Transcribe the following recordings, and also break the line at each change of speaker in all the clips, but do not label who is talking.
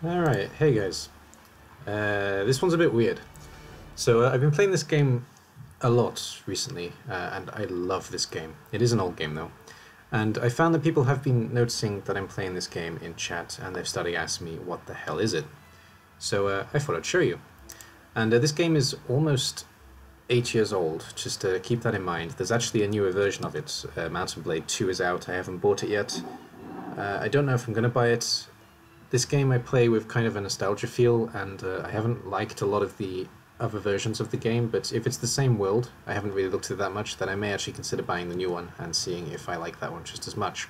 Alright, hey guys. This one's a bit weird. So I've been playing this game a lot recently, and I love this game. It is an old game though. And I found that people have been noticing that I'm playing this game in chat, and they've started asking me, what the hell is it? So I thought I'd show you. And this game is almost 8 years old, just to keep that in mind. There's actually a newer version of it. Mountain Blade 2 is out, I haven't bought it yet. I don't know if I'm going to buy it. This game I play with kind of a nostalgia feel, and I haven't liked a lot of the other versions of the game, but if it's the same world, I haven't really looked at it that much, then I may actually consider buying the new one and seeing if I like that one just as much.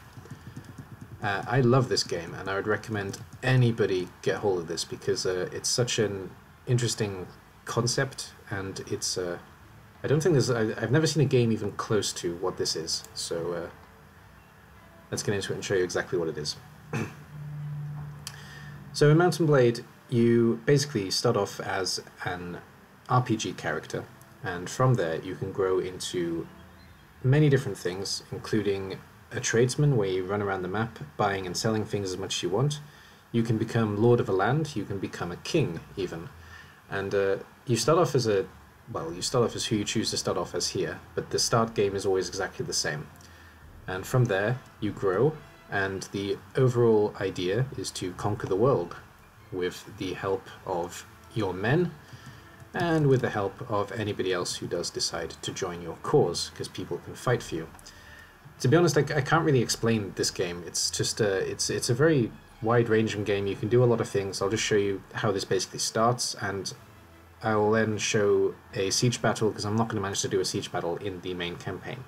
I love this game, and I would recommend anybody get hold of this, because it's such an interesting concept, and it's... I don't think there's... I've never seen a game even close to what this is, so let's get into it and show you exactly what it is. So in Mountain Blade, you basically start off as an RPG character, and from there you can grow into many different things, including a tradesman where you run around the map buying and selling things as much as you want. You can become lord of a land, you can become a king even, and you start off as a... well, you start off as who you choose to start off as here, but the start game is always exactly the same. And from there you grow, and the overall idea is to conquer the world with the help of your men and with the help of anybody else who does decide to join your cause, because people can fight for you. To be honest, I can't really explain this game. It's just it's a very wide-ranging game. You can do a lot of things. I'll just show you how this basically starts, and I will then show a siege battle, because I'm not going to manage to do a siege battle in the main campaign.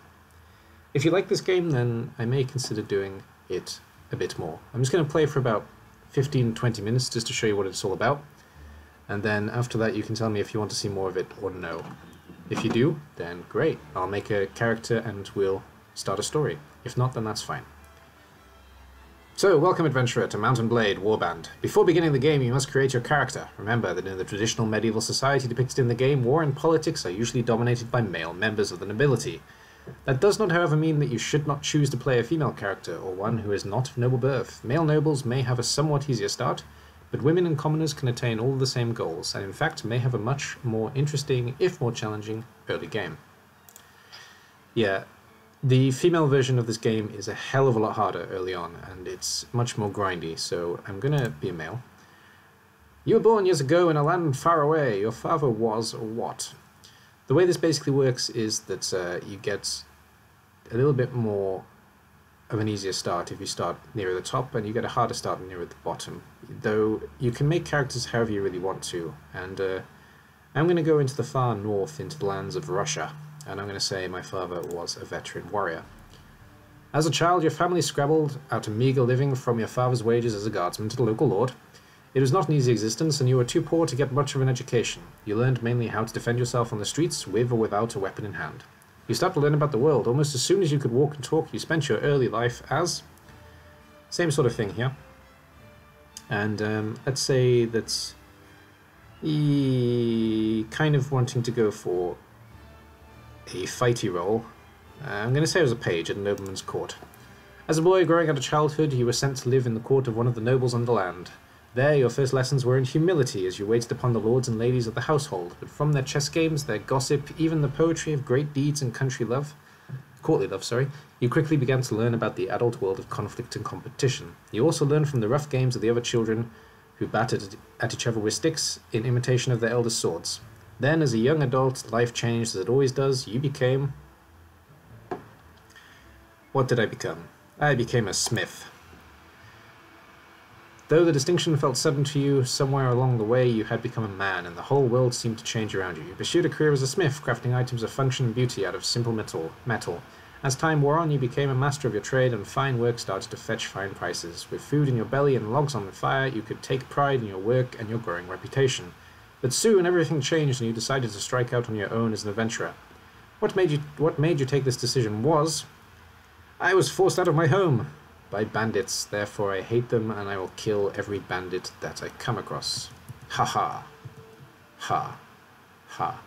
If you like this game, then I may consider doing it a bit more. I'm just going to play for about 15-20 minutes just to show you what it's all about, and then after that you can tell me if you want to see more of it or no. If you do, then great, I'll make a character and we'll start a story. If not, then that's fine. So, welcome adventurer to Mountain Blade Warband. Before beginning the game, you must create your character. Remember that in the traditional medieval society depicted in the game, war and politics are usually dominated by male members of the nobility. That does not, however, mean that you should not choose to play a female character, or one who is not of noble birth. Male nobles may have a somewhat easier start, but women and commoners can attain all the same goals, and in fact may have a much more interesting, if more challenging, early game. Yeah, the female version of this game is a hell of a lot harder early on, and it's much more grindy, so I'm gonna be a male. You were born years ago in a land far away. Your father was what? The way this basically works is that you get a little bit more of an easier start if you start nearer the top, and you get a harder start nearer the bottom. Though you can make characters however you really want to, and I'm going to go into the far north, into the lands of Russia, and I'm going to say my father was a veteran warrior. As a child, your family scrabbled out a meagre living from your father's wages as a guardsman to the local lord. It was not an easy existence, and you were too poor to get much of an education. You learned mainly how to defend yourself on the streets, with or without a weapon in hand. You started to learn about the world almost as soon as you could walk and talk. You spent your early life as... same sort of thing here. And let's say that's... kind of wanting to go for a fighty role. I'm going to say I was a page at a nobleman's court. As a boy growing out of childhood, you were sent to live in the court of one of the nobles on the land. There, your first lessons were in humility as you waited upon the lords and ladies of the household, but from their chess games, their gossip, even the poetry of great deeds and courtly love, you quickly began to learn about the adult world of conflict and competition. You also learned from the rough games of the other children who battered at each other with sticks in imitation of their elders' swords. Then, as a young adult, life changed as it always does. You became... what did I become? I became a smith. Though the distinction felt sudden to you, somewhere along the way you had become a man, and the whole world seemed to change around you. You pursued a career as a smith, crafting items of function and beauty out of simple metal. As time wore on, you became a master of your trade, and fine work started to fetch fine prices. With food in your belly and logs on the fire, you could take pride in your work and your growing reputation. But soon everything changed, and you decided to strike out on your own as an adventurer. What made you take this decision was... I was forced out of my home by bandits, therefore I hate them, and I will kill every bandit that I come across. Ha ha. Ha. Ha.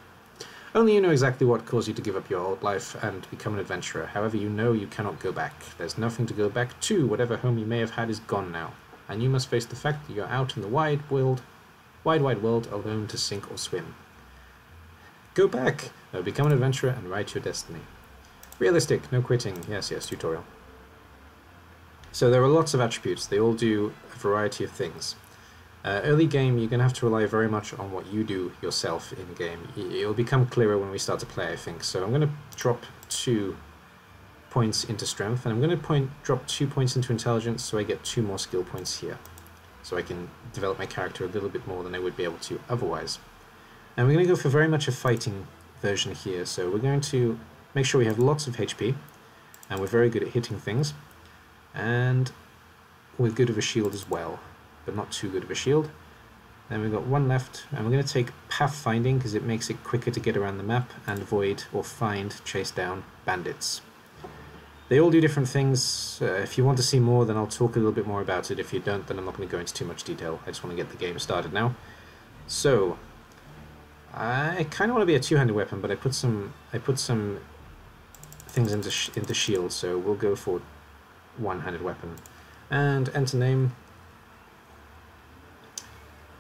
Only you know exactly what caused you to give up your old life and become an adventurer. However, you know you cannot go back. There's nothing to go back to. Whatever home you may have had is gone now. and you must face the fact that you're out in the wide world, wide world, alone to sink or swim. Go back, become an adventurer, and write your destiny. Realistic, no quitting. Yes, tutorial. So there are lots of attributes. They all do a variety of things. Early game, you're going to have to rely very much on what you do yourself in game. It'll become clearer when we start to play, I think. So I'm going to drop 2 points into strength, and I'm going to drop 2 points into intelligence, so I get 2 more skill points here. So I can develop my character a little bit more than I would be able to otherwise. And we're going to go for very much a fighting version here. So we're going to make sure we have lots of HP, and we're very good at hitting things. And we're good with a shield as well, but not too good of a shield. Then we've got 1 left, and we're going to take pathfinding because it makes it quicker to get around the map and avoid or chase down bandits. They all do different things. If you want to see more, then I'll talk a little bit more about it. If you don't, then I'm not going to go into too much detail. I just want to get the game started now. So I kind of want to be a 2-handed weapon, but I put some things into shield, so we'll go for 1-handed weapon. And enter name.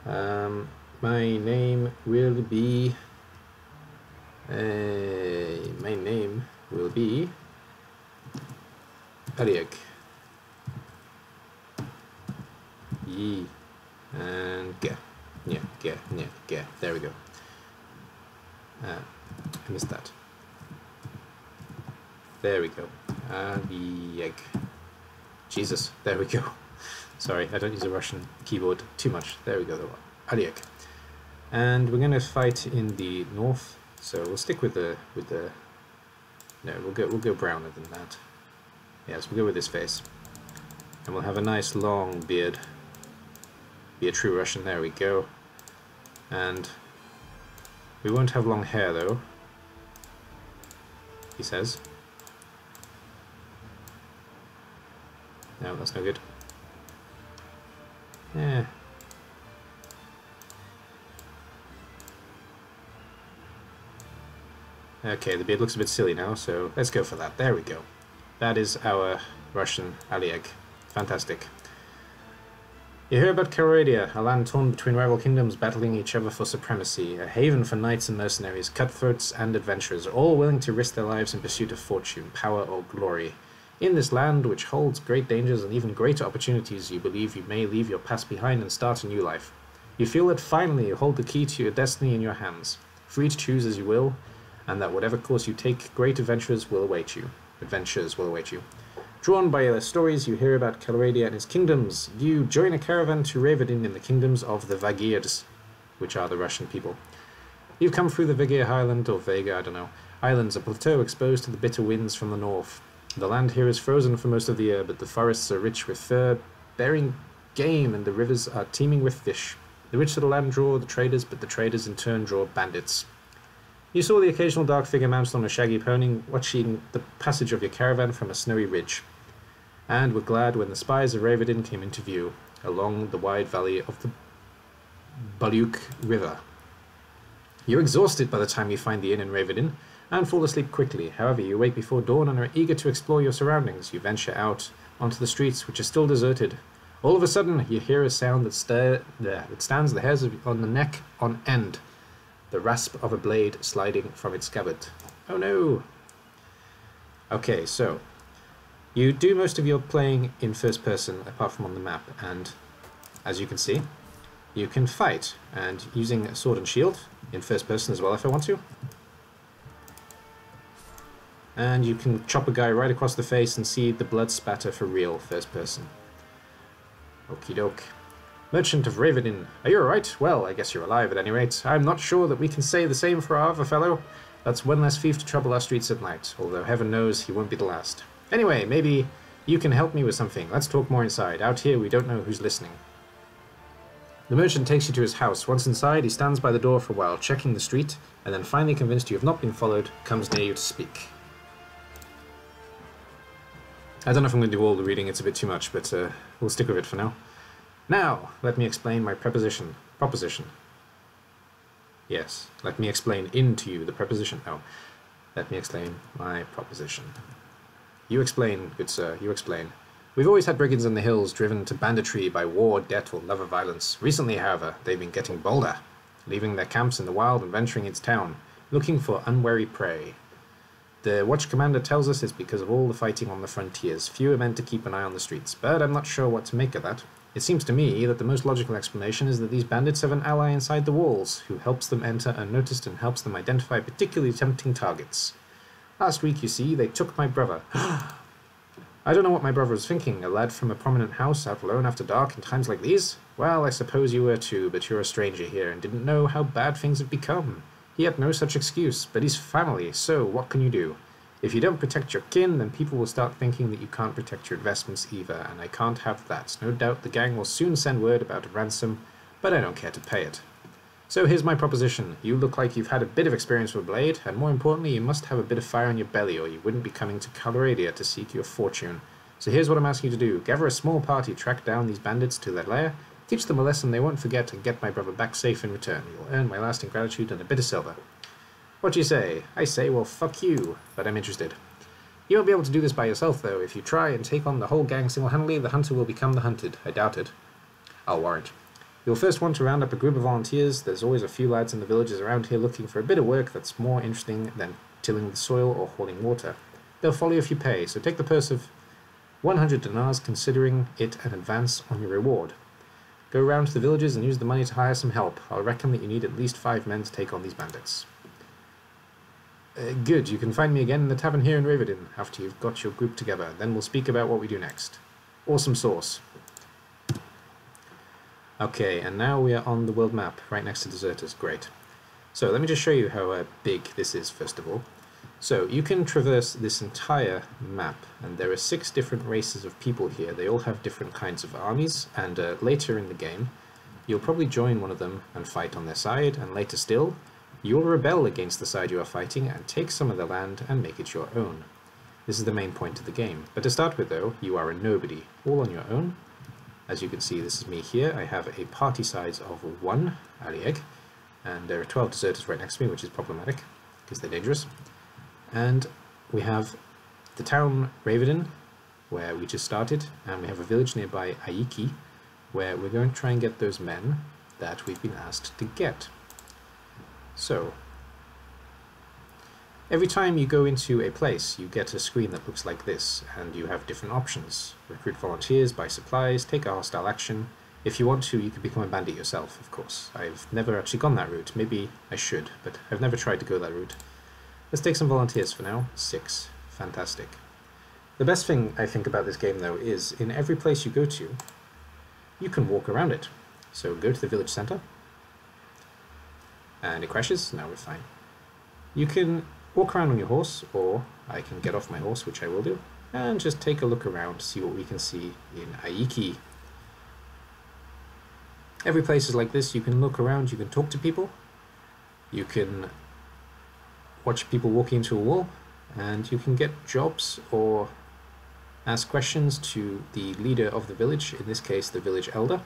My name will be Ariak. Yee. And Ge. Yeah. There we go. I missed that. There we go. Ariak. Jesus. There we go. Sorry, I don't use a Russian keyboard too much. There we go, though. Ariak. And we're going to fight in the north, so we'll stick with the. No, we'll go browner than that. Yes, we'll go with this face, and we'll have a nice long beard. Be a true Russian. There we go. And we won't have long hair, though. He says. No, that's no good. Yeah. Okay, the beard looks a bit silly now, so let's go for that. There we go. That is our Russian Alieg. Fantastic. You hear about Karadia, a land torn between rival kingdoms battling each other for supremacy, a haven for knights and mercenaries, cutthroats and adventurers, all willing to risk their lives in pursuit of fortune, power or glory. In this land, which holds great dangers and even greater opportunities, you believe you may leave your past behind and start a new life. You feel that finally you hold the key to your destiny in your hands, free to choose as you will, and that whatever course you take, great adventures will await you. Drawn by the stories you hear about Calradia and his kingdoms, you join a caravan to Ravedin in the kingdoms of the Vagirs, which are the Russian people. You've come through the Vagir Highland, or Vega, I don't know, islands, a plateau exposed to the bitter winds from the north. The land here is frozen for most of the year, but the forests are rich with fur-bearing game, and the rivers are teeming with fish. The rich of the land draw the traders, but the traders in turn draw bandits. You saw the occasional dark figure mounted on a shaggy pony, watching the passage of your caravan from a snowy ridge, and were glad when the spies of Ravedin came into view, along the wide valley of the Balyuk River. You're exhausted by the time you find the inn in Ravedin, and fall asleep quickly. However, you wake before dawn and are eager to explore your surroundings. You venture out onto the streets, which are still deserted. All of a sudden, you hear a sound that stands the hairs on the neck on end. The rasp of a blade sliding from its scabbard. Oh no! Okay, so you do most of your playing in first person apart from on the map, and as you can see, you can fight, and using a sword and shield in first person as well if I want to. And you can chop a guy right across the face and see the blood spatter for real first person. Okie doke. Merchant of Ravedin, are you alright? Well, I guess you're alive at any rate. I'm not sure that we can say the same for our other fellow. That's one less thief to trouble our streets at night, although heaven knows he won't be the last. Anyway, maybe you can help me with something. Let's talk more inside. Out here, we don't know who's listening. The merchant takes you to his house. Once inside, he stands by the door for a while, checking the street, and then finally convinced you have not been followed, comes near you to speak. I don't know if I'm going to do all the reading, it's a bit too much, but we'll stick with it for now. Now, let me explain my proposition. Yes, let me explain into you the preposition. Oh, let me explain my proposition. You explain, good sir, you explain. We've always had brigands in the hills driven to banditry by war, debt, or love of violence. Recently, however, they've been getting bolder, leaving their camps in the wild and venturing into town, looking for unwary prey. The watch commander tells us it's because of all the fighting on the frontiers. Few are meant to keep an eye on the streets, but I'm not sure what to make of that. It seems to me that the most logical explanation is that these bandits have an ally inside the walls, who helps them enter unnoticed and helps them identify particularly tempting targets. Last week, you see, they took my brother. I don't know what my brother was thinking, a lad from a prominent house out alone after dark in times like these? Well, I suppose you were too, but you're a stranger here and didn't know how bad things have become. He had no such excuse, but he's family, so what can you do? If you don't protect your kin, then people will start thinking that you can't protect your investments either, and I can't have that. No doubt the gang will soon send word about a ransom, but I don't care to pay it. So here's my proposition. You look like you've had a bit of experience with Blade, and more importantly, you must have a bit of fire in your belly, or you wouldn't be coming to Coloradia to seek your fortune. So here's what I'm asking you to do. Gather a small party, track down these bandits to their lair, teach them a lesson they won't forget, and get my brother back safe in return. You'll earn my lasting gratitude and a bit of silver. What do you say? I say, well, fuck you, but I'm interested. You won't be able to do this by yourself, though. If you try and take on the whole gang single-handedly, the hunter will become the hunted. I doubt it. I'll warrant. You'll first want to round up a group of volunteers. There's always a few lads in the villages around here looking for a bit of work that's more interesting than tilling the soil or hauling water. They'll follow you if you pay, so take the purse of 100 dinars, considering it an advance on your reward. Go round to the villages and use the money to hire some help. I'll reckon that you need at least 5 men to take on these bandits. Good, you can find me again in the tavern here in Raverdin after you've got your group together. Then we'll speak about what we do next. Awesome sauce. Okay, and now we are on the world map, right next to deserters. Great. So let me just show you how big this is, first of all. So you can traverse this entire map, and there are 6 different races of people here. They all have different kinds of armies, and later in the game, you'll probably join one of them and fight on their side, and later still, you'll rebel against the side you are fighting and take some of their land and make it your own. This is the main point of the game. But to start with, though, you are a nobody, all on your own. As you can see, this is me here. I have a party size of 1 Alieg, and there are 12 deserters right next to me, which is problematic, because they're dangerous. And we have the town Raverdin, where we just started, and we have a village nearby, Aiki, where we're going to try and get those men that we've been asked to get. So, every time you go into a place, you get a screen that looks like this, and you have different options. Recruit volunteers, buy supplies, take a hostile action. If you want to, you can become a bandit yourself, of course. I've never actually gone that route. Maybe I should, but I've never tried to go that route. Let's take some volunteers for now. 6. Fantastic. The best thing I think about this game, though, is in every place you go to, you can walk around it. So go to the village center, and it crashes. Now we're fine. You can walk around on your horse, or I can get off my horse, which I will do, and just take a look around, see what we can see in Aiki. Every place is like this. You can look around, you can talk to people, you can watch people walking into a wall, and you can get jobs or ask questions to the leader of the village, in this case the village elder.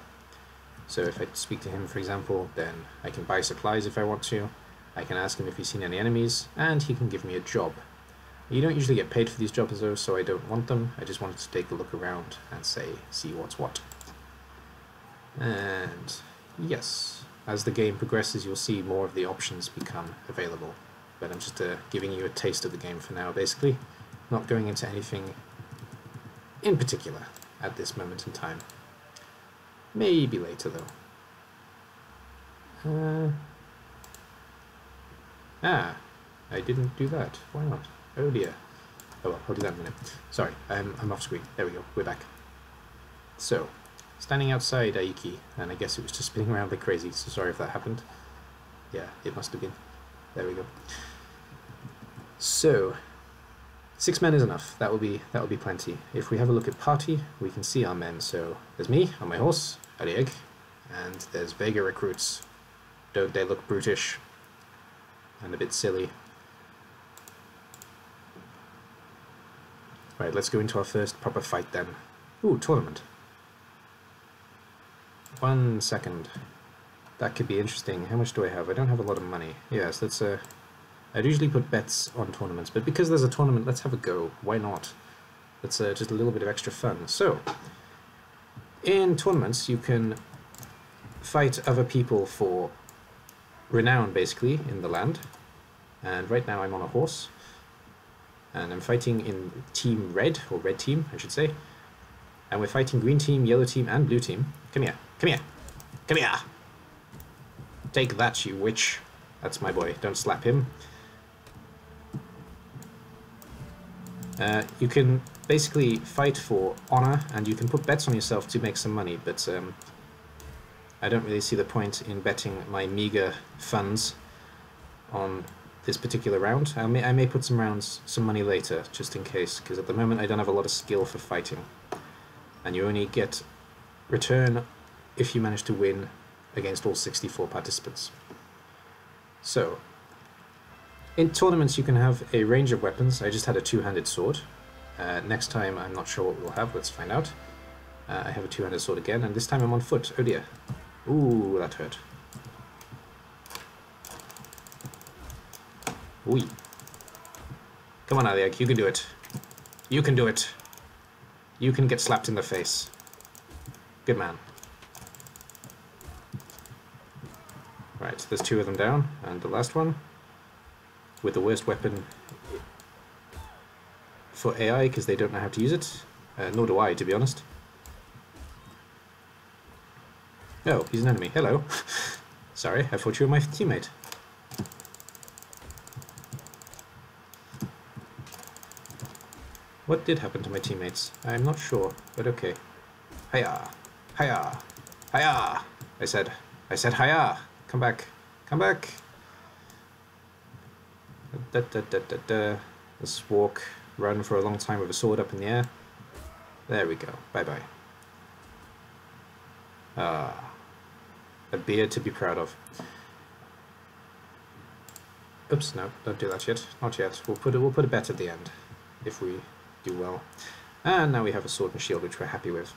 So if I speak to him, for example, then I can buy supplies if I want to. I can ask him if he's seen any enemies, and he can give me a job. You don't usually get paid for these jobs though, so I don't want them. I just wanted to take a look around and see what's what. And yes, as the game progresses, you'll see more of the options become available. But I'm just giving you a taste of the game for now, basically. Not going into anything in particular at this moment in time. Maybe later, though. I didn't do that. Why not? Oh dear. Oh well, I'll do that in a minute. Sorry, I'm off screen. There we go, we're back. So, standing outside Aiki, and I guess it was just spinning around like crazy, so sorry if that happened. Yeah, it must have been. There we go. So, 6 men is enough. That will be plenty. If we have a look at party, we can see our men. So there's me on my horse, Arieg, and there's Vega recruits. Don't they look brutish and a bit silly? Right, let's go into our first proper fight then. Ooh, tournament. 1 second. That could be interesting. How much do I have? I don't have a lot of money. Yes, let's I'd usually put bets on tournaments, but because there's a tournament, let's have a go. Why not? That's just a little bit of extra fun. So, in tournaments, you can fight other people for renown, basically, in the land. And right now I'm on a horse. And I'm fighting in Team Red, or Red Team, I should say. And we're fighting Green Team, Yellow Team, and Blue Team. Come here, come here, come here! Take that, you witch. That's my boy, don't slap him. You can basically fight for honor, and you can put bets on yourself to make some money, but I don't really see the point in betting my meager funds on this particular round. I may put some money later, just in case, because at the moment I don't have a lot of skill for fighting. And you only get return if you manage to win against all 64 participants. So, in tournaments you can have a range of weapons. I just had a two-handed sword. Next time I'm not sure what we'll have, let's find out. I have a two-handed sword again, and this time I'm on foot. Oh dear. Ooh, that hurt. Ooh. Come on, Aliak, you can do it. You can do it. You can get slapped in the face. Good man. Right, there's two of them down, and the last one, with the worst weapon for AI, because they don't know how to use it. Nor do I, to be honest. Oh, he's an enemy. Hello. Sorry, I thought you were my teammate. What did happen to my teammates? I'm not sure, but okay. Hiya! Hiya! Hiya! I said hiya! Come back! Come back! Let's walk, run for a long time with a sword up in the air. There we go. Bye-bye. A beard to be proud of. Oops, no, don't do that yet. Not yet. We'll put a bet at the end, if we do well. And now we have a sword and shield, which we're happy with.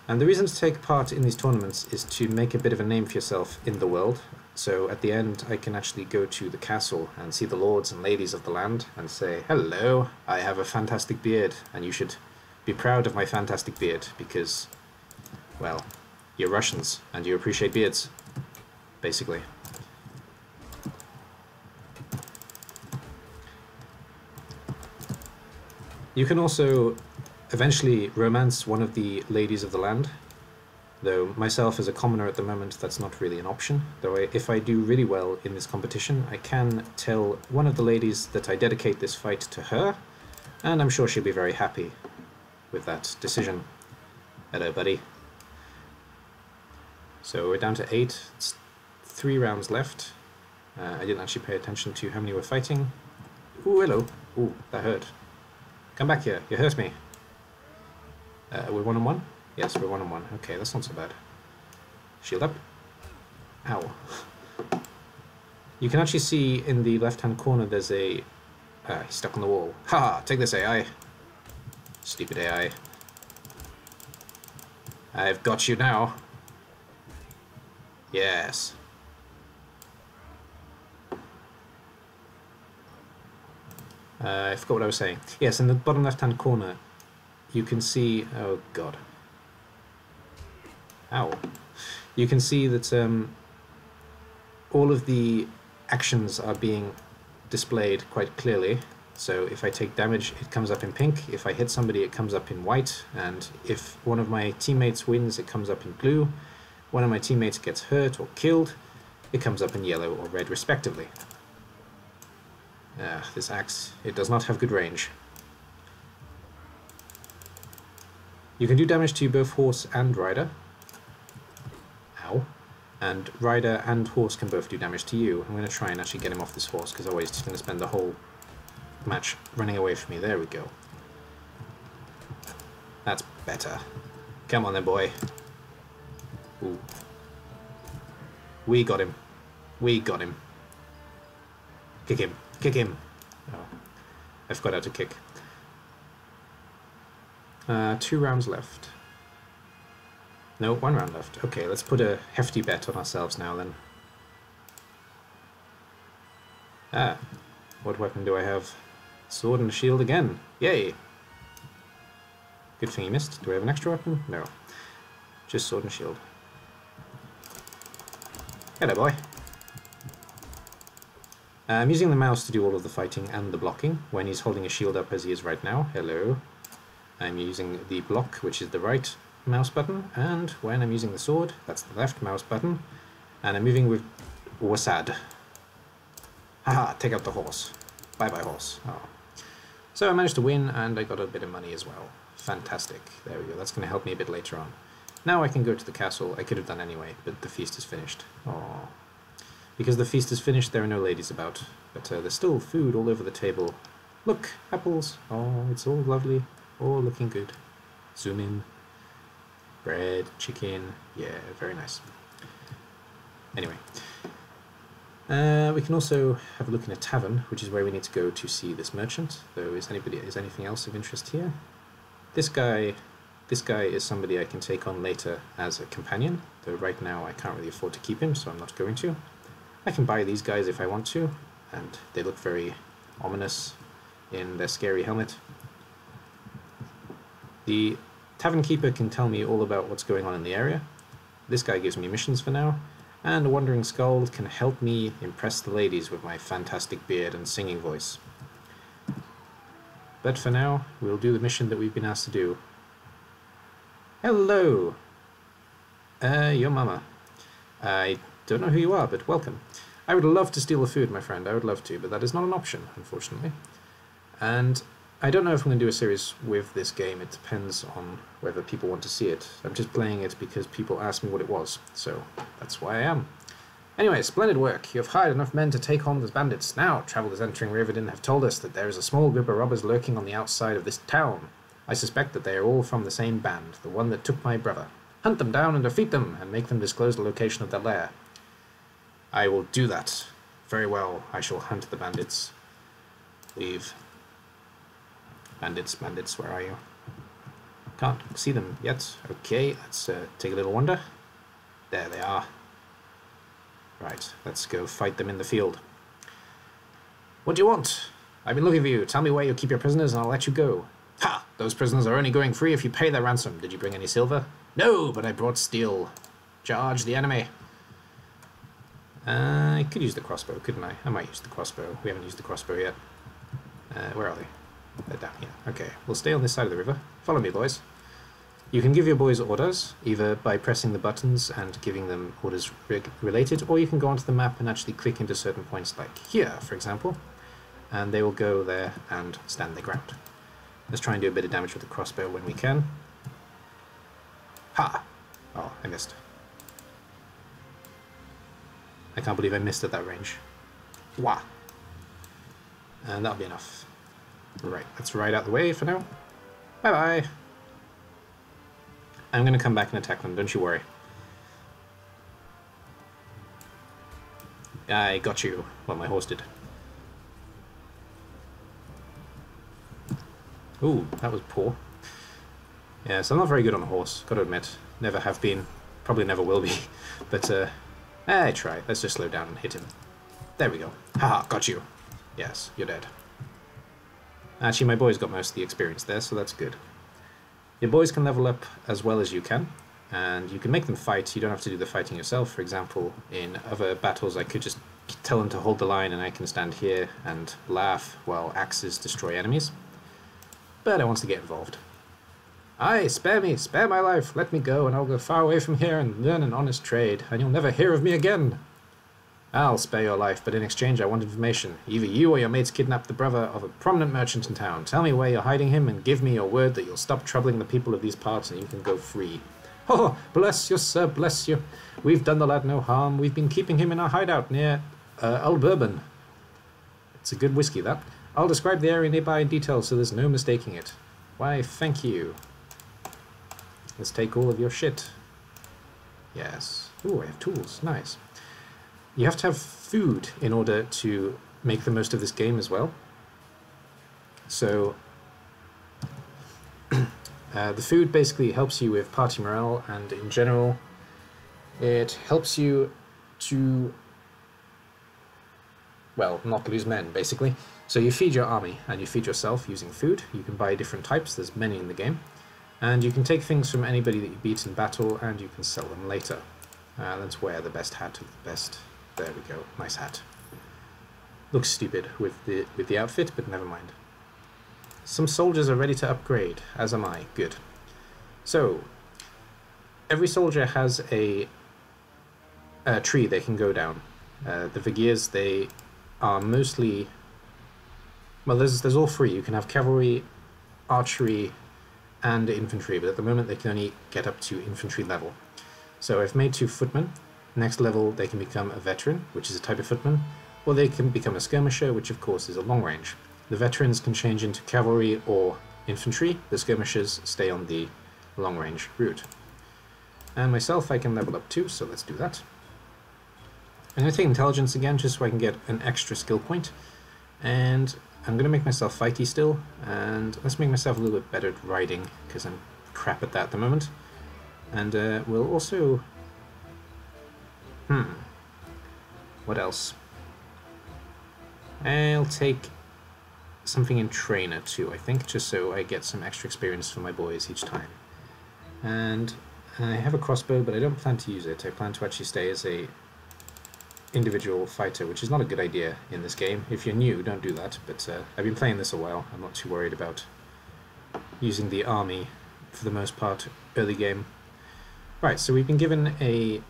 And the reason to take part in these tournaments is to make a bit of a name for yourself in the world. So at the end I can actually go to the castle and see the lords and ladies of the land and say, hello, I have a fantastic beard, and you should be proud of my fantastic beard because, well, you're Russians and you appreciate beards, basically. You can also eventually romance one of the ladies of the land, though myself as a commoner at the moment that's not really an option, though if I do really well in this competition I can tell one of the ladies that I dedicate this fight to her, and I'm sure she'll be very happy with that decision. Hello, buddy. So we're down to 8, it's 3 rounds left. I didn't actually pay attention to how many we're fighting. Ooh, hello. Ooh, that hurt. Come back here, you hurt me. We're 1-on-1? Yes, we're 1-on-1. Okay, that's not so bad. Shield up. Ow. You can actually see in the left-hand corner there's a... he's stuck on the wall. Haha, take this AI. Stupid AI. I've got you now. Yes. I forgot what I was saying. Yes, in the bottom left-hand corner, you can see... Oh, God. Ow. You can see that all of the actions are being displayed quite clearly. So if I take damage, it comes up in pink. If I hit somebody, it comes up in white. And if one of my teammates wins, it comes up in blue. One of my teammates gets hurt or killed, it comes up in yellow or red, respectively. This axe, it does not have good range. You can do damage to both horse and rider. Ow. And rider and horse can both do damage to you. I'm going to try and actually get him off this horse, because otherwise he's going to spend the whole match running away from me. There we go. That's better. Come on then, boy. Ooh. We got him. We got him. Kick him. Kick him. Oh, I forgot how to kick. 2 rounds left. No, 1 round left. Okay, let's put a hefty bet on ourselves now then. What weapon do I have? Sword and shield again. Yay! Good thing he missed. Do we have an extra weapon? No. Just sword and shield. Hello, boy. I'm using the mouse to do all of the fighting and the blocking when he's holding a shield up as he is right now. Hello. I'm using the block, which is the right mouse button, and when I'm using the sword, that's the left mouse button, and I'm moving with Wasad. Haha, take out the horse. Bye-bye, horse. Oh. So I managed to win, and I got a bit of money as well. Fantastic. There we go. That's going to help me a bit later on. Now I can go to the castle. I could have done anyway, but the feast is finished. Oh. Because the feast is finished, there are no ladies about. But there's still food all over the table. Look, apples. Oh, it's all lovely. All looking good. Zoom in. Bread, chicken. Yeah, very nice. Anyway. We can also have a look in a tavern, which is where we need to go to see this merchant. So is anything else of interest here? This guy is somebody I can take on later as a companion, though right now I can't really afford to keep him, so I'm not going to. I can buy these guys if I want to, and they look very ominous in their scary helmet. The tavern keeper can tell me all about what's going on in the area. This guy gives me missions for now, and a wandering skull can help me impress the ladies with my fantastic beard and singing voice. But for now, we'll do the mission that we've been asked to do. Hello! Your mama. I don't know who you are, but welcome. I would love to steal the food, my friend, I would love to, but that is not an option, unfortunately. And I don't know if I'm going to do a series with this game, it depends on whether people want to see it. I'm just playing it because people asked me what it was, so that's why I am. Anyway, splendid work. You have hired enough men to take on those bandits. Now, travelers entering Riverdin have told us that there is a small group of robbers lurking on the outside of this town. I suspect that they are all from the same band, the one that took my brother. Hunt them down and defeat them, and make them disclose the location of their lair. I will do that. Very well, I shall hunt the bandits. Leave. Bandits, where are you? Can't see them yet. Okay, let's take a little wander. There they are. Right, let's go fight them in the field. What do you want? I've been looking for you. Tell me where you keep your prisoners and I'll let you go. Ha! Those prisoners are only going free if you pay their ransom. Did you bring any silver? No, but I brought steel. Charge the enemy. I could use the crossbow, couldn't I? I might use the crossbow. We haven't used the crossbow yet. Where are they? They're down here. Okay, we'll stay on this side of the river. Follow me, boys. You can give your boys orders, either by pressing the buttons and giving them orders related, or you can go onto the map and actually click into certain points, like here, for example, and they will go there and stand their ground. Let's try and do a bit of damage with the crossbow when we can. Ha! Oh, I missed. I can't believe I missed at that range. Wah! And that'll be enough. Right, let's ride out the way for now. Bye-bye! I'm going to come back and attack them, don't you worry. I got you. Well, my horse did. Ooh, that was poor. Yes, I'm not very good on a horse, gotta admit. Never have been. Probably never will be. But, I try. Let's just slow down and hit him. There we go. Haha, got you. Yes, you're dead. Actually, my boys got most of the experience there, so that's good. Your boys can level up as well as you can, and you can make them fight. You don't have to do the fighting yourself. For example, in other battles, I could just tell them to hold the line, and I can stand here and laugh while axes destroy enemies. But I want to get involved. Aye, spare me, spare my life, let me go, and I'll go far away from here and learn an honest trade, and you'll never hear of me again. I'll spare your life, but in exchange I want information. Either you or your mates kidnapped the brother of a prominent merchant in town. Tell me where you're hiding him, and give me your word that you'll stop troubling the people of these parts, and you can go free. Oh, bless you, sir, bless you. We've done the lad no harm. We've been keeping him in our hideout near Old Bourbon. It's a good whiskey, that. I'll describe the area nearby in detail so there's no mistaking it. Why, thank you. Let's take all of your shit. Yes. Ooh, I have tools. Nice. You have to have food in order to make the most of this game as well. So, the food basically helps you with party morale, and in general, it helps you to, well, not lose men, basically. So you feed your army, and you feed yourself using food. You can buy different types, there's many in the game. And you can take things from anybody that you beat in battle, and you can sell them later. Let's wear the best hat of the best. There we go, nice hat. Looks stupid with the outfit, but never mind. Some soldiers are ready to upgrade, as am I. Good. So, every soldier has a tree they can go down. The Vigirs, they are mostly... Well, there's all three. You can have cavalry, archery, and infantry, but at the moment they can only get up to infantry level. So I've made 2 footmen. Next level they can become a veteran, which is a type of footman, or they can become a skirmisher, which of course is a long range. The veterans can change into cavalry or infantry, the skirmishers stay on the long range route. And myself I can level up too, so let's do that. I'm going to take intelligence again just so I can get an extra skill point, and I'm going to make myself fighty still, and let's make myself a little bit better at riding, because I'm crap at that at the moment. And we'll also... what else? I'll take something in trainer too, I think, just so I get some extra experience for my boys each time. And I have a crossbow, but I don't plan to use it. I plan to actually stay as a individual fighter, which is not a good idea in this game. If you're new, don't do that, but I've been playing this a while. I'm not too worried about using the army for the most part early game. Right, so we've been given a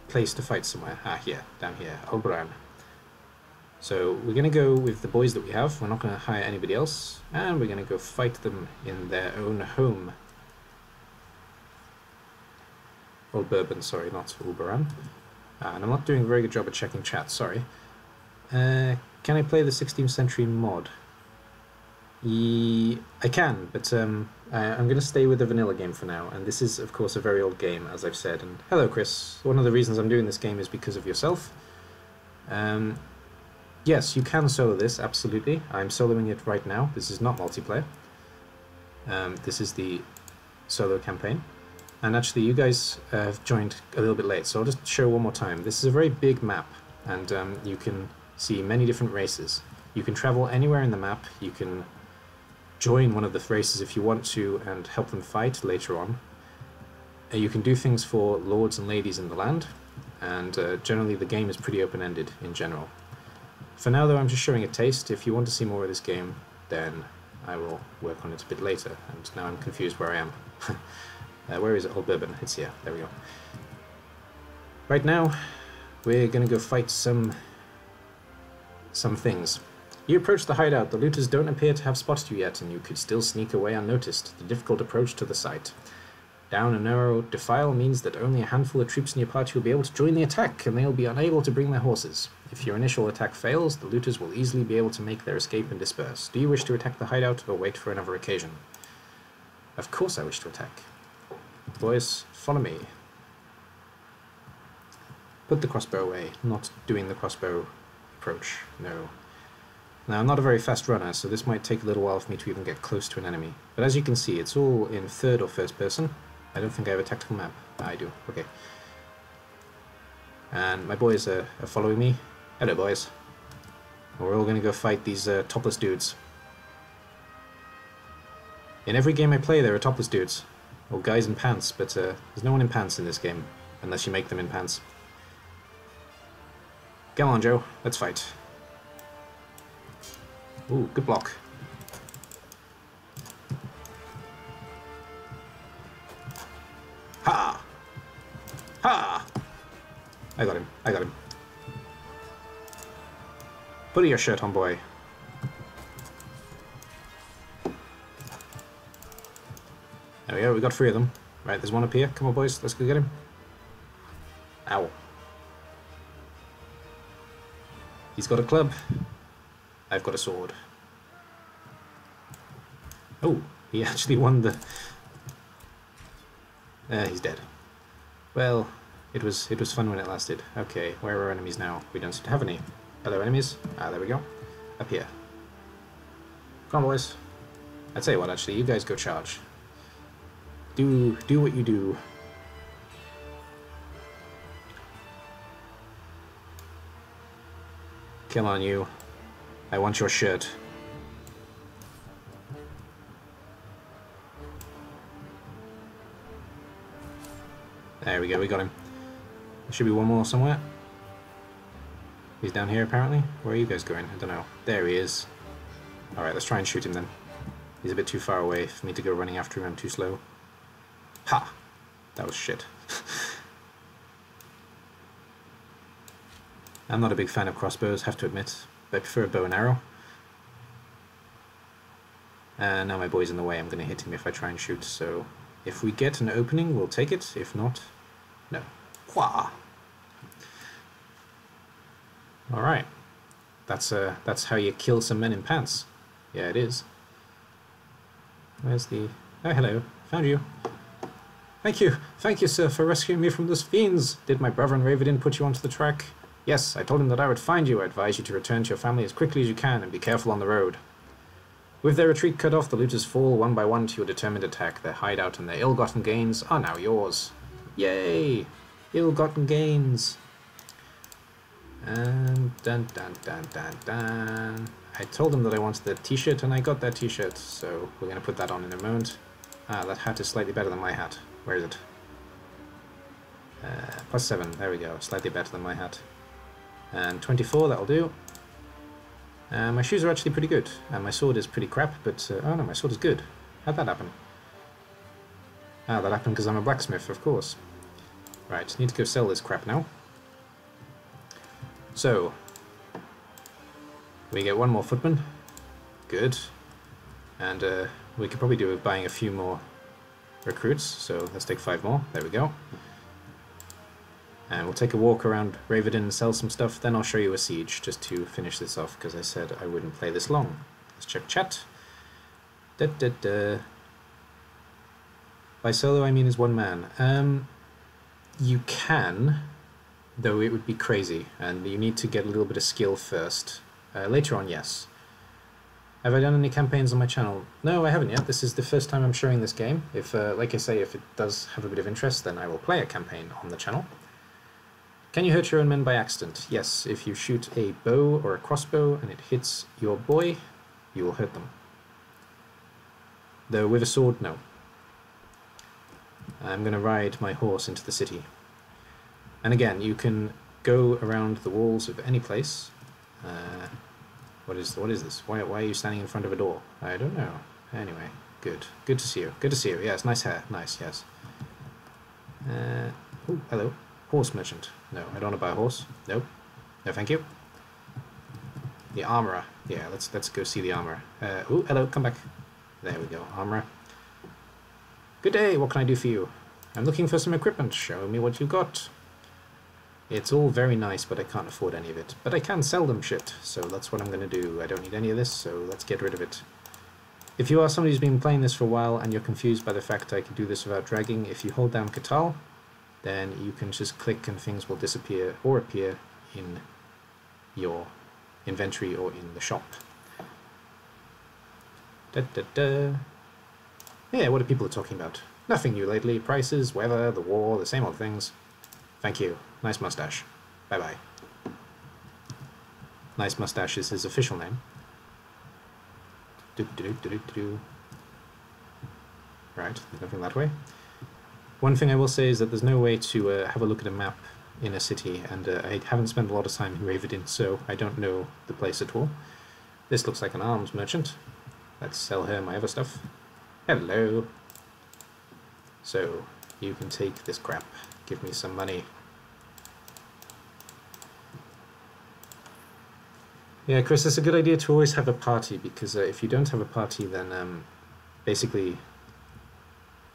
place to fight somewhere. Here, down here, Oberon. So we're going to go with the boys that we have. We're not going to hire anybody else, and we're going to go fight them in their own home. Old Bourbon, sorry, not Oberon. And I'm not doing a very good job at checking chat, sorry. Can I play the 16th century mod? I can, but I'm going to stay with the vanilla game for now, and this is of course a very old game, as I've said. And hello Chris, one of the reasons I'm doing this game is because of yourself. Yes, you can solo this, absolutely. I'm soloing it right now. This is not multiplayer. This is the solo campaign. And actually you guys have joined a little bit late, so I'll just show one more time. This is a very big map, and you can see many different races. You can travel anywhere in the map. You can join one of the races if you want to and help them fight later on. You can do things for lords and ladies in the land, and generally the game is pretty open-ended in general. For now though, I'm just showing a taste. If you want to see more of this game, then I will work on it a bit later, and now I'm confused where I am. Where is it? Old Bourbon. It's here. There we go. Right now, we're going to go fight some things. You approach the hideout. The looters don't appear to have spotted you yet, and you could still sneak away unnoticed. The difficult approach to the site. Down a narrow defile means that only a handful of troops in your party will be able to join the attack, and they will be unable to bring their horses. If your initial attack fails, the looters will easily be able to make their escape and disperse. Do you wish to attack the hideout, or wait for another occasion? Of course I wish to attack. Boys, follow me. Put the crossbow away. Not doing the crossbow approach. No. Now, I'm not a very fast runner, so this might take a little while for me to even get close to an enemy. But as you can see, it's all in third or first person. I don't think I have a tactical map. I do. Okay. And my boys are following me. Hello, boys. We're all going to go fight these topless dudes. In every game I play, there are topless dudes. Or guys in pants, but there's no one in pants in this game, unless you make them in pants. Come on, Joe. Let's fight. Ooh, good block. Ha! Ha! I got him. I got him. Put your shirt on, boy. There we go, we got 3 of them. Right, there's one up here. Come on, boys, let's go get him. Ow. He's got a club. I've got a sword. Oh, he actually won the... he's dead. Well, it was fun when it lasted. Okay, where are our enemies now? We don't seem to have any. Hello, enemies. Ah, there we go. Up here. Come on, boys. I'd tell you what, actually, you guys go charge. Do what you do. Come on, you. I want your shirt. There we go, we got him. There should be one more somewhere. He's down here apparently. Where are you guys going? I don't know. There he is. Alright, let's try and shoot him then. He's a bit too far away for me to go running after him. I'm too slow. Ha! That was shit. I'm not a big fan of crossbows, have to admit. But I prefer a bow and arrow. Now my boy's in the way. I'm going to hit him if I try and shoot. So if we get an opening, we'll take it. If not, no. Wah! Alright. That's how you kill some men in pants. Yeah, it is. Where's the... Oh, hello. Found you. Thank you, sir, for rescuing me from those fiends. Did my brother and Raven put you onto the track? Yes, I told him that I would find you. I advise you to return to your family as quickly as you can and be careful on the road. With their retreat cut off, the looters fall one by one to your determined attack. Their hideout and their ill-gotten gains are now yours. Yay! Ill-gotten gains. And dun dun dun dun dun. I told them that I wanted the t-shirt and I got that t-shirt, so we're going to put that on in a moment. Ah, that hat is slightly better than my hat. Where is it? +7, there we go, slightly better than my hat. And 24, that'll do. My shoes are actually pretty good, and my sword is pretty crap, but... oh no, my sword is good. How'd that happen? Ah, that happened because I'm a blacksmith, of course. Right, need to go sell this crap now. So, we get one more footman. Good. And we could probably do with buying a few more recruits, so let's take 5 more. There we go. And we'll take a walk around Raven and sell some stuff, then I'll show you a siege, just to finish this off, because I said I wouldn't play this long. Let's check chat. By solo I mean as one man. You can, though it would be crazy, and you need to get a little bit of skill first. Later on, yes. Have I done any campaigns on my channel? No, I haven't yet. This is the first time I'm showing this game. If, like I say, if it does have a bit of interest, then I will play a campaign on the channel. Can you hurt your own men by accident? Yes, if you shoot a bow or a crossbow and it hits your boy, you will hurt them. Though with a sword, no. I'm going to ride my horse into the city. And again, you can go around the walls of any place. What is this? Why are you standing in front of a door? I don't know. Anyway, good. Good to see you. Good to see you. Yes, nice hair. Nice, yes. Oh, hello. Horse merchant. No, I don't want to buy a horse. Nope. No, thank you. The armorer. Yeah, let's go see the armorer. Oh, hello, come back. There we go, armorer. Good day, what can I do for you? I'm looking for some equipment. Show me what you got. It's all very nice, but I can't afford any of it. But I can sell them shit, so that's what I'm going to do. I don't need any of this, so let's get rid of it. If you are somebody who's been playing this for a while and you're confused by the fact I can do this without dragging, if you hold down Catal, then you can just click and things will disappear or appear in your inventory or in the shop. Yeah, what are people talking about? Nothing new lately. Prices, weather, the war, the same old things. Thank you. Nice mustache. Bye-bye. Nice mustache is his official name. Right, there's nothing that way. One thing I will say is that there's no way to have a look at a map in a city, and I haven't spent a lot of time in Raven, so I don't know the place at all. This looks like an arms merchant. Let's sell her my other stuff. Hello. So, you can take this crap. Give me some money. Yeah, Chris, it's a good idea to always have a party, because if you don't have a party, then basically,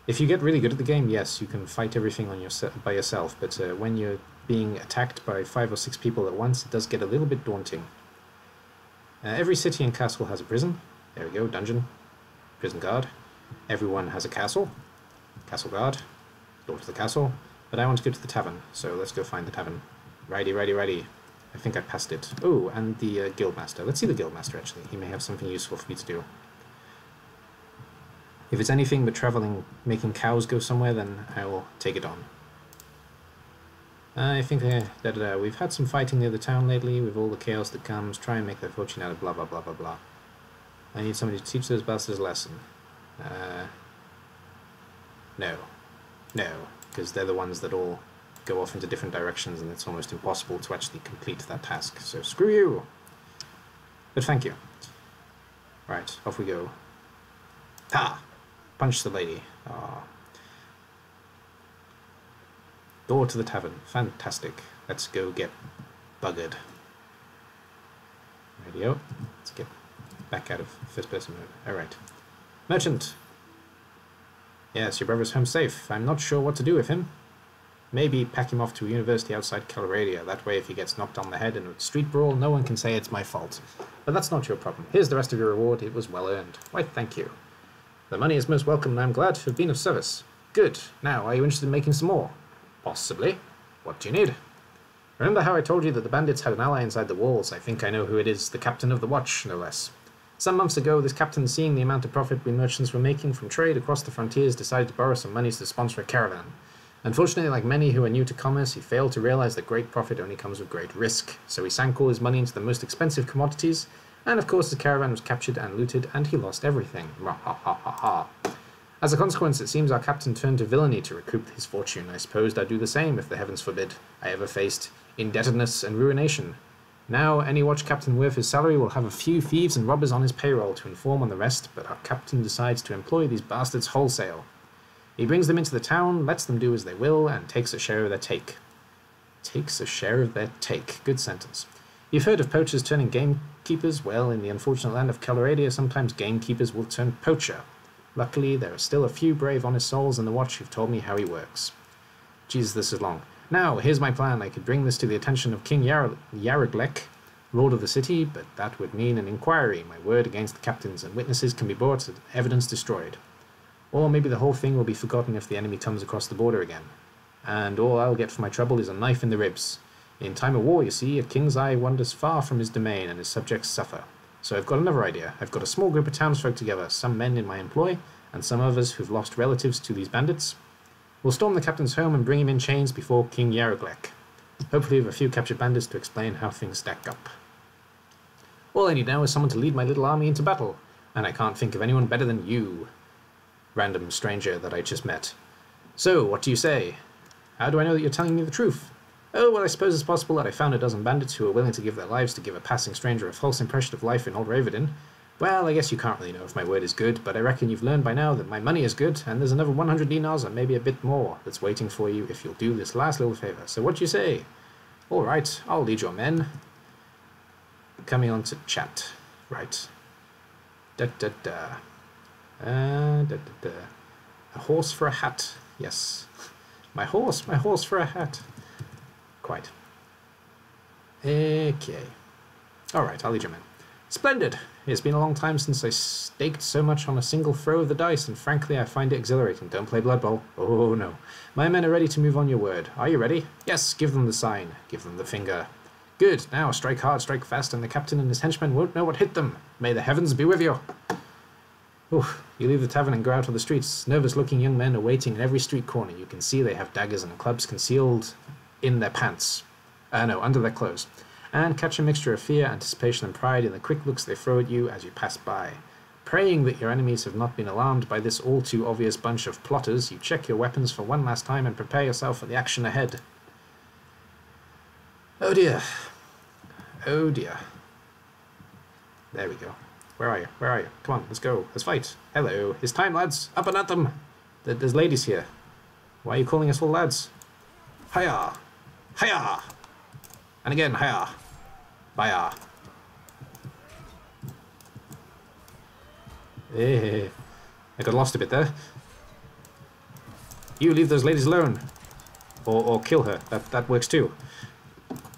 if you get really good at the game, yes, you can fight everything on by yourself, but when you're being attacked by 5 or 6 people at once, it does get a little bit daunting. Every city and castle has a prison. There we go, dungeon. Prison guard. Everyone has a castle. Castle guard. Door to the castle. But I want to go to the tavern, so let's go find the tavern. Righty, righty, righty. I think I passed it. Oh, and the guildmaster. Let's see the guildmaster, actually. He may have something useful for me to do. If it's anything but traveling, making cows go somewhere, then I will take it on. I think that we've had some fighting near the town lately, with all the chaos that comes. Try and make their fortune out of blah blah blah blah blah. I need somebody to teach those bastards a lesson. No. No. because they're the ones that all go off into different directions, and it's almost impossible to actually complete that task. So screw you! But thank you. Right, off we go. Ha! Punch the lady. Ah. Door to the tavern. Fantastic. Let's go get buggered. Radio. Let's get back out of first person mode. Alright. Merchant! Yes, your brother's home safe. I'm not sure what to do with him. Maybe pack him off to a university outside Calradia. That way if he gets knocked on the head in a street brawl, no one can say it's my fault. But that's not your problem. Here's the rest of your reward. It was well earned. Why, thank you. The money is most welcome and I'm glad to have been of service. Good. Now, are you interested in making some more? Possibly. What do you need? Remember how I told you that the bandits had an ally inside the walls? I think I know who it is. The captain of the watch, no less. Some months ago, this captain, seeing the amount of profit we merchants were making from trade across the frontiers, decided to borrow some monies to sponsor a caravan. Unfortunately, like many who are new to commerce, he failed to realize that great profit only comes with great risk. So he sank all his money into the most expensive commodities, and of course the caravan was captured and looted, and he lost everything. As a consequence, it seems our captain turned to villainy to recoup his fortune. I suppose I'd do the same, if the heavens forbid, I ever faced indebtedness and ruination. Now, any watch captain worth his salary will have a few thieves and robbers on his payroll to inform on the rest, but our captain decides to employ these bastards wholesale. He brings them into the town, lets them do as they will, and takes a share of their take. Takes a share of their take. Good sentence. You've heard of poachers turning gamekeepers? Well, in the unfortunate land of Calradia, sometimes gamekeepers will turn poacher. Luckily, there are still a few brave, honest souls in the watch who've told me how he works. Jesus, this is long. Now, here's my plan. I could bring this to the attention of King Yaraglek, lord of the city, but that would mean an inquiry, my word against the captains, and witnesses can be brought and evidence destroyed. Or maybe the whole thing will be forgotten if the enemy comes across the border again. And all I'll get for my trouble is a knife in the ribs. In time of war, you see, a king's eye wanders far from his domain and his subjects suffer. So I've got another idea. I've got a small group of townsfolk together, some men in my employ, and some others who've lost relatives to these bandits. We'll storm the captain's home and bring him in chains before King Yaraglek. Hopefully with a few captured bandits to explain how things stack up. All I need now is someone to lead my little army into battle, and I can't think of anyone better than you. Random stranger that I just met. So, what do you say? How do I know that you're telling me the truth? Oh, well, I suppose it's possible that I found a dozen bandits who are willing to give their lives to give a passing stranger a false impression of life in Old Raverden. Well, I guess you can't really know if my word is good, but I reckon you've learned by now that my money is good, and there's another 100 dinars and maybe a bit more that's waiting for you if you'll do this last little favour. So what do you say? All right, I'll lead your men. Coming on to chat. Right. Da-da-da. Da-da-da. A horse for a hat. Yes. My horse for a hat. Quite. Okay. Alright, I'll lead your men. Splendid! It's been a long time since I staked so much on a single throw of the dice, and frankly I find it exhilarating. Don't play Blood Bowl. Oh no. My men are ready to move on your word. Are you ready? Yes, give them the sign. Give them the finger. Good. Now strike hard, strike fast, and the captain and his henchmen won't know what hit them. May the heavens be with you. Oof. You leave the tavern and go out on the streets. Nervous-looking young men are waiting in every street corner. You can see they have daggers and clubs concealed in their pants. Under their clothes. And catch a mixture of fear, anticipation, and pride in the quick looks they throw at you as you pass by. Praying that your enemies have not been alarmed by this all-too-obvious bunch of plotters, you check your weapons for one last time and prepare yourself for the action ahead. Oh dear. Oh dear. There we go. Where are you? Where are you? Come on, let's go. Let's fight. Hello. It's time, lads. Up and at them. There's ladies here. Why are you calling us all lads? Hiya! Hiya! And again, hiya! Baya! Hey, I got lost a bit there. You leave those ladies alone. Or kill her. That works too.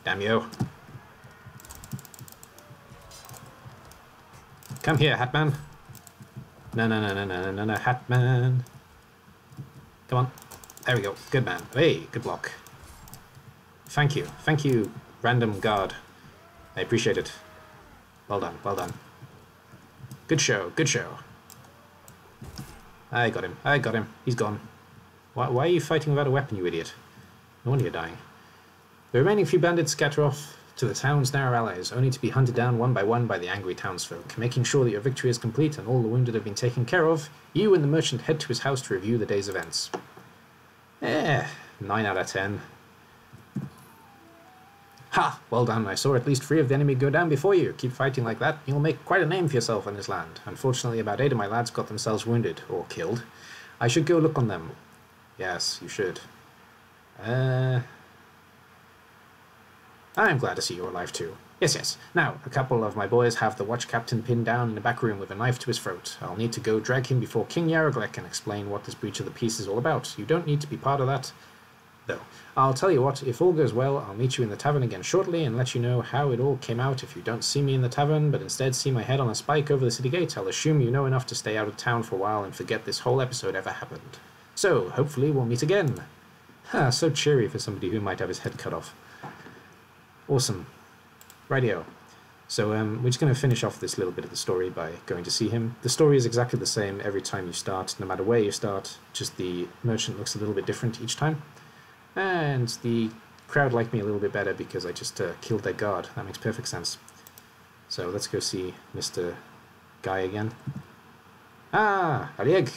Damn you. Come here, Hatman. No, Hatman. Come on. There we go. Good man. Hey, good block. Thank you, random guard. I appreciate it. Well done, well done. Good show, good show. I got him. He's gone. Why are you fighting without a weapon, you idiot? No wonder you're dying. The remaining few bandits scatter off to the town's narrow allies, only to be hunted down one by the angry townsfolk. Making sure that your victory is complete and all the wounded have been taken care of, you and the merchant head to his house to review the day's events. Eh, 9 out of 10. Ha! Well done, I saw at least 3 of the enemy go down before you. Keep fighting like that, you'll make quite a name for yourself on this land. Unfortunately, about 8 of my lads got themselves wounded, or killed. I should go look on them. Yes, you should. I'm glad to see you're alive too. Yes. Now, a couple of my boys have the watch captain pinned down in the back room with a knife to his throat. I'll need to go drag him before King Yaroghlek and explain what this breach of the peace is all about. You don't need to be part of that, though. I'll tell you what, if all goes well, I'll meet you in the tavern again shortly and let you know how it all came out. If you don't see me in the tavern, but instead see my head on a spike over the city gate, I'll assume you know enough to stay out of town for a while and forget this whole episode ever happened. So, hopefully we'll meet again. Ha, so cheery for somebody who might have his head cut off. Awesome. Rightio. So we're just going to finish off this little bit of the story by going to see him. The story is exactly the same every time you start, no matter where you start, just the merchant looks a little bit different each time. And the crowd liked me a little bit better because I just killed their guard. That makes perfect sense. So let's go see Mr. Guy again. Ah, Arieg!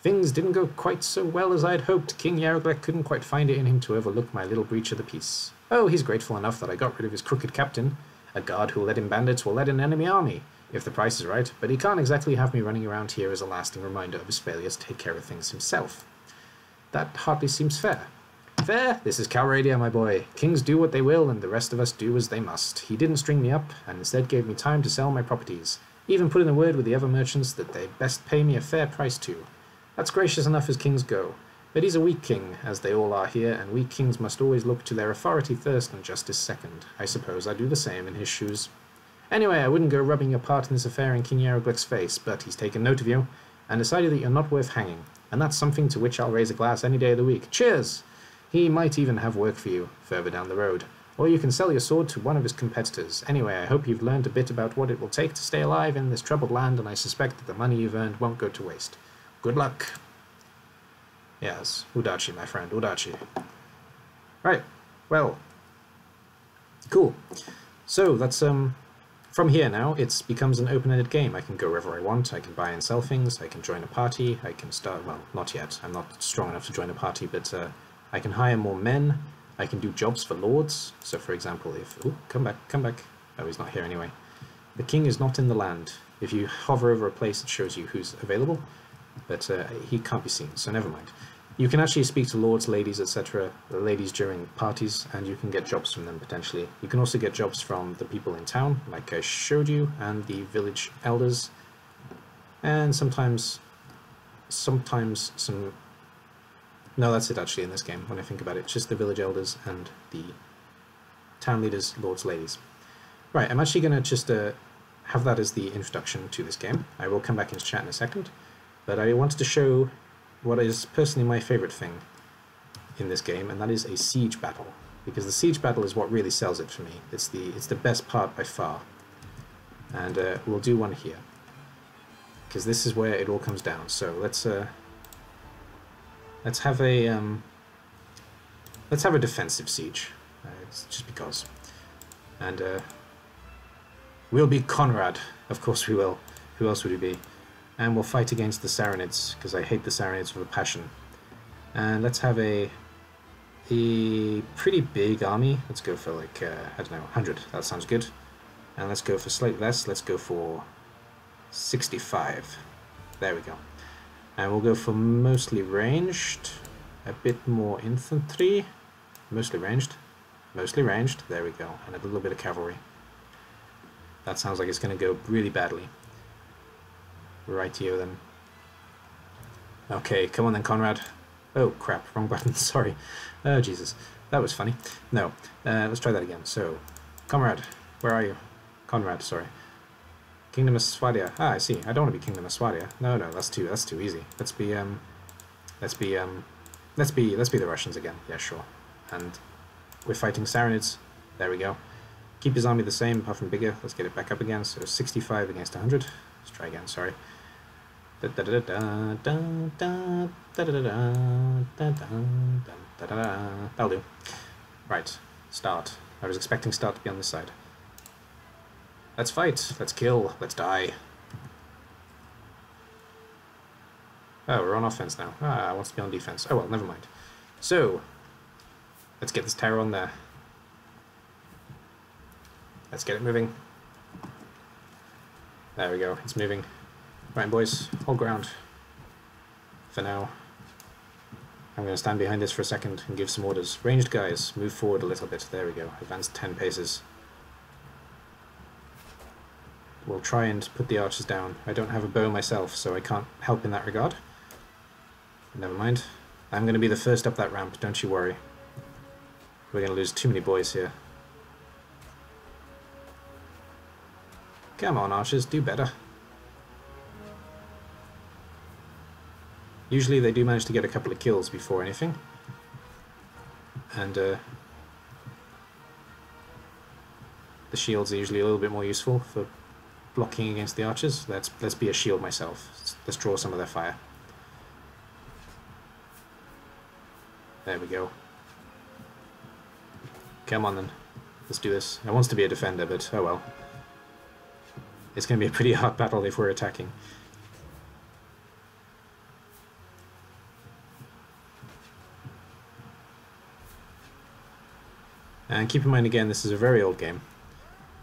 Things didn't go quite so well as I had hoped. King Yaroghlek couldn't quite find it in him to overlook my little breach of the peace. Oh, he's grateful enough that I got rid of his crooked captain. A guard who'll let in bandits will let in an enemy army, if the price is right, but he can't exactly have me running around here as a lasting reminder of his failures to take care of things himself. That hardly seems fair. Fair? This is Calradia, my boy. Kings do what they will, and the rest of us do as they must. He didn't string me up, and instead gave me time to sell my properties. Even put in a word with the other merchants that they'd best pay me a fair price too. That's gracious enough as kings go. But he's a weak king, as they all are here, and weak kings must always look to their authority first and justice second. I suppose I'd do the same in his shoes. Anyway, I wouldn't go rubbing your part in this affair in King Yaroghlek's face, but he's taken note of you, and decided that you're not worth hanging, and that's something to which I'll raise a glass any day of the week. Cheers! He might even have work for you, further down the road. Or you can sell your sword to one of his competitors. Anyway, I hope you've learned a bit about what it will take to stay alive in this troubled land, and I suspect that the money you've earned won't go to waste. Good luck. Yes, Udachi, my friend, Udachi. Right, well, cool. So that's, from here now, it becomes an open-ended game. I can go wherever I want, I can buy and sell things, I can join a party, I can start, well, not yet, I'm not strong enough to join a party, but I can hire more men, I can do jobs for lords. So for example, if, oh, come back, oh, he's not here anyway. The king is not in the land. If you hover over a place, it shows you who's available, but he can't be seen, so never mind. You can actually speak to lords, ladies, etc., ladies during parties, and you can get jobs from them potentially. You can also get jobs from the people in town, like I showed you, and the village elders, and sometimes some... No, that's it actually in this game, when I think about it. Just the village elders and the town leaders, lords, ladies. Right, I'm actually going to just have that as the introduction to this game. I will come back into chat in a second, but I wanted to show what is personally my favourite thing in this game, and that is a siege battle, because the siege battle is what really sells it for me. It's the best part by far, and we'll do one here, because this is where it all comes down. So let's have a defensive siege, it's just because, and we'll be Conrad, of course we will. Who else would we be? And we'll fight against the Saronids, because I hate the Saronids with a passion. And let's have a pretty big army. Let's go for like, I don't know, 100. That sounds good. And let's go for slightly less. Let's go for 65. There we go. And we'll go for mostly ranged. A bit more infantry. Mostly ranged. Mostly ranged. There we go. And a little bit of cavalry. That sounds like it's going to go really badly. Rightio then. Okay, come on then, Conrad. Oh crap, wrong button, sorry. Oh Jesus, that was funny. No, let's try that again. So, Conrad, where are you? Conrad, sorry. Kingdom of Swadia. Ah, I see. I don't want to be Kingdom of Swadia. No, that's too easy. Let's be the Russians again. Yeah, sure. And we're fighting Saronids. There we go. Keep his army the same, apart from bigger. Let's get it back up again. So 65 against 100. Let's try again, sorry. That'll do. Right, start. I was expecting start to be on this side. Let's fight, let's kill, let's die. Oh, we're on offense now. Ah, I want to be on defense. Oh well, never mind. So, let's get this tower on there. Let's get it moving. There we go, it's moving. Right, boys, hold ground. For now. I'm going to stand behind this for a second and give some orders. Ranged guys, move forward a little bit. There we go, advance 10 paces. We'll try and put the archers down. I don't have a bow myself, so I can't help in that regard. Never mind. I'm going to be the first up that ramp, don't you worry. We're going to lose too many boys here. Come on, archers, do better. Usually they do manage to get a couple of kills before anything. And the shields are usually a little bit more useful for blocking against the archers. Let's be a shield myself. Let's draw some of their fire. There we go. Come on then. Let's do this. I want to be a defender, but oh well. It's going to be a pretty hard battle if we're attacking. And keep in mind again, this is a very old game.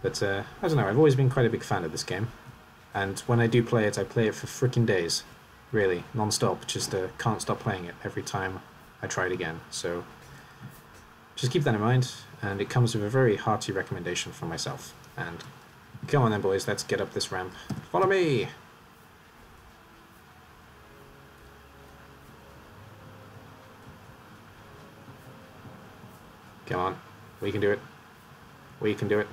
But, I don't know, I've always been quite a big fan of this game. And when I do play it, I play it for frickin' days. Really, non-stop. Just can't stop playing it every time I try it again. So, just keep that in mind. And it comes with a very hearty recommendation from myself. And come on then, boys, let's get up this ramp. Follow me! Come on. We can do it. We can do it.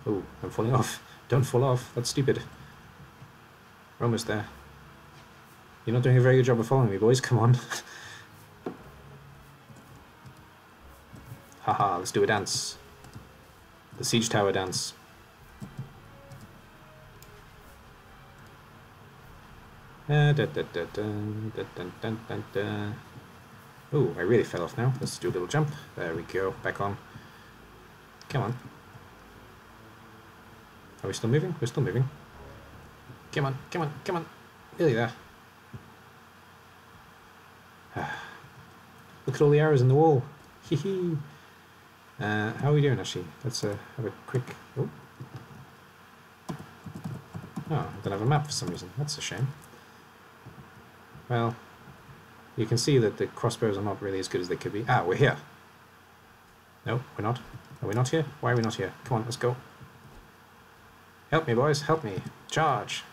Oh, I'm falling off. Don't fall off. That's stupid. We're almost there. You're not doing a very good job of following me, boys. Come on. Haha, let's do a dance. The siege tower dance. Oh, I really fell off now. Let's do a little jump. There we go. Back on. Come on. Are we still moving? We're still moving. Come on, come on, come on. Nearly there. Look at all the arrows in the wall. Hee hee. How are we doing actually? Let's have a quick... Oh, I don't have a map for some reason. That's a shame. Well, you can see that the crossbows are not really as good as they could be. Ah, we're here. No, we're not. Are we not here? Why are we not here? Come on, let's go. Help me, boys. Help me. Charge.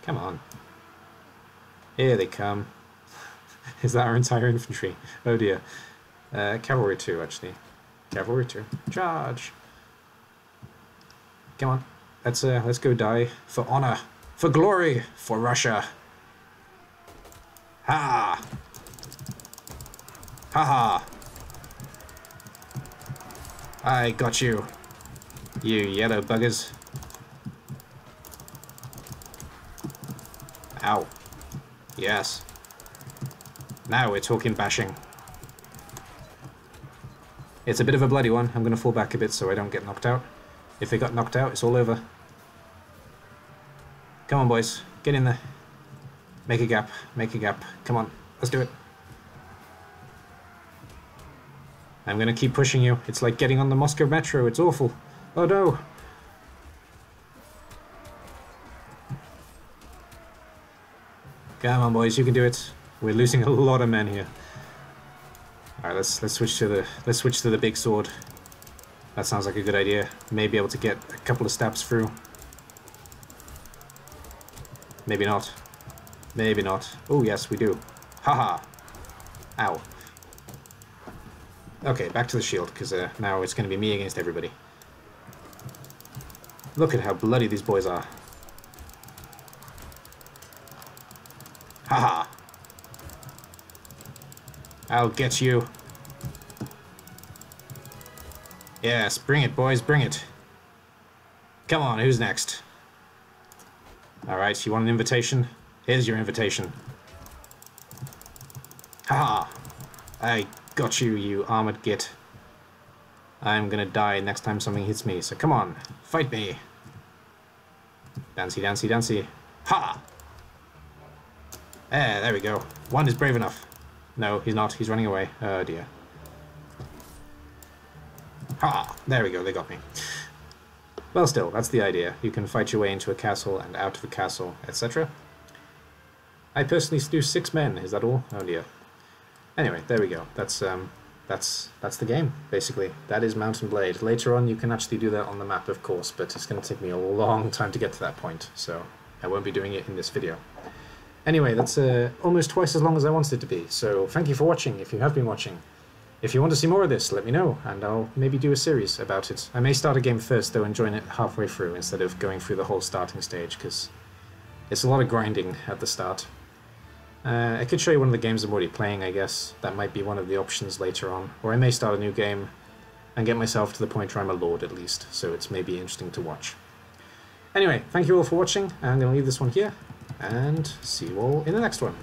Come on. Here they come. Is that our entire infantry? Oh dear. Cavalry 2, actually. Cavalry 2. Charge! Come on. Let's go die. For honor. For glory. For Russia. Ha! Ha ha! I got you. You yellow buggers. Ow. Yes. Now we're talking bashing. It's a bit of a bloody one. I'm going to fall back a bit so I don't get knocked out. If I got knocked out, it's all over. Come on, boys. Get in there. Make a gap. Make a gap. Come on. Let's do it. I'm going to keep pushing you. It's like getting on the Moscow metro. It's awful. Oh no. Come on, boys. You can do it. We're losing a lot of men here. All right, let's switch to the big sword. That sounds like a good idea. May be able to get a couple of stabs through. Maybe not. Maybe not. Oh yes, we do. Haha. Ow. Okay, back to the shield, because now it's going to be me against everybody. Look at how bloody these boys are. Haha. I'll get you. Yes, bring it, boys, bring it. Come on, who's next? Alright, you want an invitation? Here's your invitation. Haha. I got you, you armored git. I'm gonna die next time something hits me, so come on, fight me. Dancy, dancy, dancy. Ha! There we go. One is brave enough. No, he's not. He's running away. Oh dear. Ha! There we go. They got me. Well, still, that's the idea. You can fight your way into a castle and out of a castle, etc. I personally do 6 men. Is that all? Oh dear. Anyway, there we go. That's the game, basically. That is Mount and Blade. Later on, you can actually do that on the map, of course, but it's going to take me a long time to get to that point, so I won't be doing it in this video. Anyway, that's almost twice as long as I wanted it to be, so thank you for watching, if you have been watching. If you want to see more of this, let me know, and I'll maybe do a series about it. I may start a game first, though, and join it halfway through, instead of going through the whole starting stage, because it's a lot of grinding at the start. I could show you one of the games I'm already playing, I guess. That might be one of the options later on. Or I may start a new game and get myself to the point where I'm a lord, at least, so it's maybe interesting to watch. Anyway, thank you all for watching, and I'm going to leave this one here, and see you all in the next one.